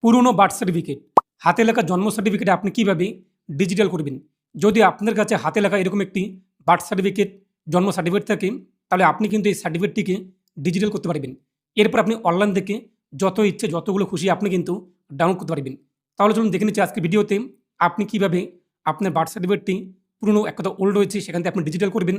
পুরনো birth certificate, হাতে লেখা জন্ম সার্টিফিকেট আপনি কিভাবে ডিজিটাল করবেন। যদি আপনার কাছে হাতে লেখা এরকম একটি বার্থ সার্টিফিকেট, জন্ম সার্টিফিকেট থাকে, তাহলে আপনি কিন্তু এই সার্টিফিকেটটিকে ডিজিটাল করতে পারবেন। এরপর আপনি অনলাইন থেকে যত ইচ্ছে যতগুলো খুশি আপনি কিন্তু ডাউনলোড করতে পারবেন। তাহলে চলুন দেখে নিচ্ছি আজকের ভিডিওতে আপনি কিভাবে আপনার বার্থ সার্টিফিকেটটি পুরনো এক কথা ওল্ড হয়েছে সেখান থেকে আপনি ডিজিটাল করবেন।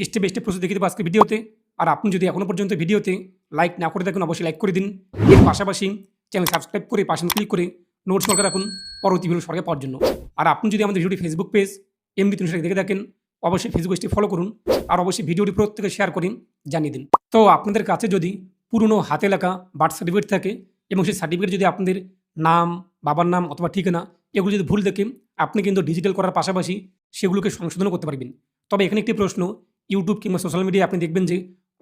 স্টেপ বাই স্টেপ প্রসেস দেখিয়ে দেবো আজকের ভিডিওতে। আর আপনি যদি এখনও পর্যন্ত ভিডিওতে লাইক না করে থাকুন অবশ্যই লাইক করে দিন। এর পাশাপাশি চ্যানেল সাবস্ক্রাইব করে পাশে ক্লিক করে নোটস সরকার রাখুন পরবর্তী ভিডিও সরকার পাওয়ার জন্য। আর আপনি যদি আমাদের ভিডিওটি ফেসবুক পেজ এমনি তুমি দেখে থাকেন অবশ্যই ফেসবুক পেজটি ফলো করুন। আর অবশ্যই ভিডিওটি প্রত্যেকে শেয়ার করে জানিয়ে দিন। তো আপনাদের কাছে যদি পুরনো হাতে লেখা বার্থ সার্টিফিকেট থাকে এবং সেই সার্টিফিকেট যদি আপনাদের নাম, বাবার নাম অথবা ঠিকানা এগুলো যদি ভুল থাকে, আপনি কিন্তু ডিজিটাল করার পাশাপাশি সেগুলোকে সংশোধনও করতে পারবেন। তবে এখানে একটি প্রশ্ন, ইউটিউব কিংবা সোশ্যাল মিডিয়ায় আপনি দেখবেন যে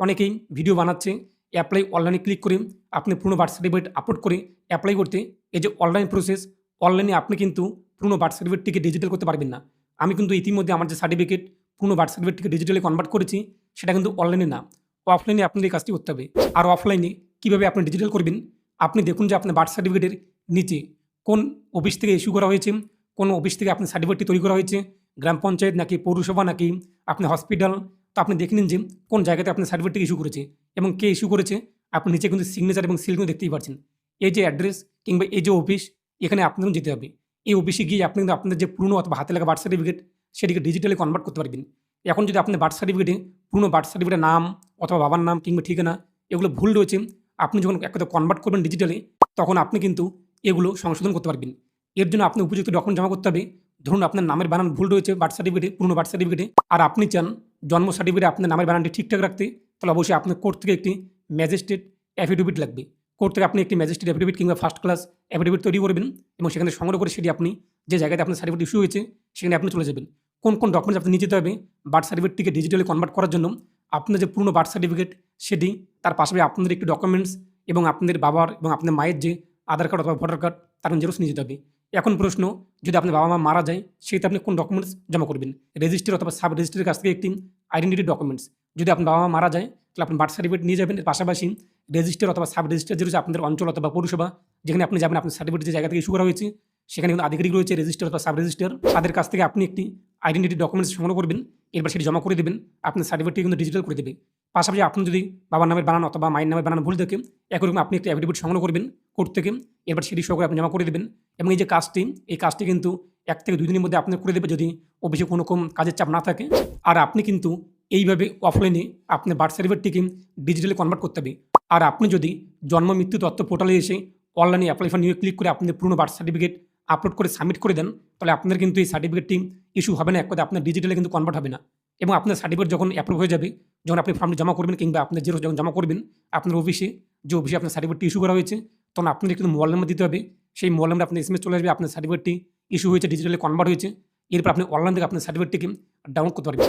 অনেকেই ভিডিও বানাচ্ছে, অ্যাপ্লাই অনলাইনে ক্লিক করে আপনি পুরনো বার্থ সার্টিফিকেট আপলোড করে অ্যাপ্লাই করতে, এই যে অনলাইন প্রসেস, অনলাইনে আপনি কিন্তু পুরনো বার্থ সার্টিফিকেটটিকে ডিজিটাল করতে পারবেন না। আমি কিন্তু ইতিমধ্যে আমার যে সার্টিফিকেট পুরনো বার্থ সার্টিফিকেটটিকে ডিজিটালি কনভার্ট করেছি, সেটা কিন্তু অনলাইনে না, অফলাইনে আপনাদের এই কাজটি করতে হবে। আর অফলাইনে কীভাবে আপনি ডিজিটাল করবেন, আপনি দেখুন যে আপনার বার্থ সার্টিফিকেটের নিচে কোন অফিস থেকে ইস্যু করা হয়েছে, কোন অফিস থেকে আপনার সার্টিফিকেটটি তৈরি করা হয়েছে, গ্রাম পঞ্চায়েত নাকি পৌরসভা নাকি আপনি হসপিটাল। তো আপনি দেখে নিন যে কোন জায়গাতে আপনার সার্টিফিকেটটি ইস্যু করেছে এবং কে ইস্যু করেছে। আপনি নিচে কিন্তু সিগনেচার এবং সিল কিন্তু দেখতেই পাচ্ছেন। এই যে অ্যাড্রেস কিংবা এই যে অফিস, এখানে আপনাদের যেতে হবে। এই অফিসে গিয়ে আপনি কিন্তু আপনাদের যে পুরনো অথবা হাতে লেখা বার্থ সার্টিফিকেট সেটিকে ডিজিটালি কনভার্ট করতে পারবেন। এখন যদি আপনার বার্থ সার্টিফিকেটে পুরনো বার্থ সার্টিফিকেটের নাম অথবা বাবার নাম কিংবা ঠিকানা এগুলো ভুল রয়েছে, আপনি যখন এক কথা কনভার্ট করবেন ডিজিটালি, তখন আপনি কিন্তু এগুলো সংশোধন করতে পারবেন। এর জন্য আপনি উপযুক্ত ডকুমেন্ট জমা করতে হবে। ধরুন আপনার নামের বানান ভুল রয়েছে বার্থ সার্টিফিকেটে, পুরনো বার্থ সার্টিফিকেটে, আর আপনি চান জন্ম সার্টিফিকেটে আপনার নামের বানানটি ঠিকঠাক রাখতে, তাহলে অবশ্যই আপনার কোর্ট থেকে একটি ম্যাজিস্ট্রেট অ্যাফিডেভিট লাগবে। কোর্ট থেকে আপনি একটি ম্যাজিস্ট্রেট অ্যাফিডেভিট কিংবা ফার্স্ট ক্লাস অ্যাফিডেভিট তৈরি করবেন এবং সেখানে সংগ্রহ করে সেটি আপনি যে জায়গাতে আপনার সার্টিফিকেট ইস্যু হয়েছে সেখানে আপনি চলে যাবেন। কোন কোন ডকুমেন্টস আপনি নিয়ে যেতে হবে বার্থ সার্টিফিকেটটিকে ডিজিটালি কনভার্ট করার জন্য, আপনার যে পুরনো বার্থ সার্টিফিকেট সেটি, তার পাশাপাশি আপনাদের একটি ডকুমেন্টস এবং আপনাদের বাবার এবং আপনার মায়ের যে আধার কার্ড অথবা ভোটার কার্ড তার জেরক্স নিয়ে যেতে হবে। এখন প্রশ্ন, যদি আপনার বাবা মা মারা যায় সেক্ষেত্রে আপনি কোন ডকুমেন্টস জমা করবেন? রেজিস্ট্রি অথবা সাব রেজিস্ট্রির কাছ থেকে একটি আইডেন্টিটি ডকুমেন্টস। যদি আপনার বাবা মা মারা যায় তাহলে আপনি বার্থ সার্টিফিকেট নিয়ে যাবেন। এর পাশাপাশি রেজিস্টার অথবা সাব রেজিস্টার যে রয়েছে আপনাদের অঞ্চল অথবা পৌরসভা যেখানে আপনি যাবেন, আপনার সার্টিফিকেট যে জায়গা থেকে ইস্যু করা হয়েছে সেখানে কিন্তু আধিকারিক রয়েছে রেজিস্টার অথবা সাব রেজিস্টার, তাদের কাছ থেকে আপনি একটি আইডেন্টিটি ডকুমেন্টস সংগ্রহ করবেন। এরপর সেটি জমা করে দেবেন, আপনার সার্টিফিকেটটি কিন্তু ডিজিটাল করে দেবে। পাশাপাশি আপনি যদি বাবার নামের বানান অথবা মায়ের নামের বানান ভুল থাকে, একরকম আপনি একটি অ্যাফিডেভিট সংগ্রহ করবেন কোর্ট থেকে। এরপর সেটি সহ করে আপনি জমা করে দেবেন এবং এই যে কাজটি, এই কাজটি কিন্তু 1 থেকে 2 দিনের মধ্যে আপনি করে দেবে যদি অফিসে কোনো রকম কাজের চাপ না থাকে। আর আপনি কিন্তু এইভাবে অফলাইনে আপনার বার্থ সার্টিফিকেটটিকে ডিজিটালি কনভার্ট করতে হবে। আর আপনি যদি জন্ম মৃত্যু তথ্য পোর্টালে এসে অনলাইনে অ্যাপ্লাই ফর নিউ ক্লিক করে আপনাদের পুরনো বার্থ সার্টিফিকেট আপলোড করে সাবমিট করে দেন, তাহলে আপনার কিন্তু এই সার্টিফিকেটটি ইস্যু হবে না, এক কথা আপনার ডিজিটালি কিন্তু কনভার্ট হবে না। এবং আপনার সার্টিফিকেট যখন অ্যাপ্রুভ হয়ে যাবে, যখন আপনি ফর্মটি জমা করবেন কিংবা আপনার জেরক্স যখন জমা করবেন আপনার অফিসে, যে অফিসে আপনার সার্টিফিকেটটি ইস্যু করা হয়েছে, তখন আপনাদের কিন্তু মোবাইল নাম্বার দিতে হবে। সেই মোবাইল নাম্বারে আপনার SMS চলে আসবে আপনার সার্টিফিকেটটি ইস্যু হয়েছে, ডিজিটালি কনভার্ট হয়েছে। এরপর আপনি অনলাইন থেকে আপনার সার্টিফিকেটটিকে ডাউনলোড করতে পারবেন।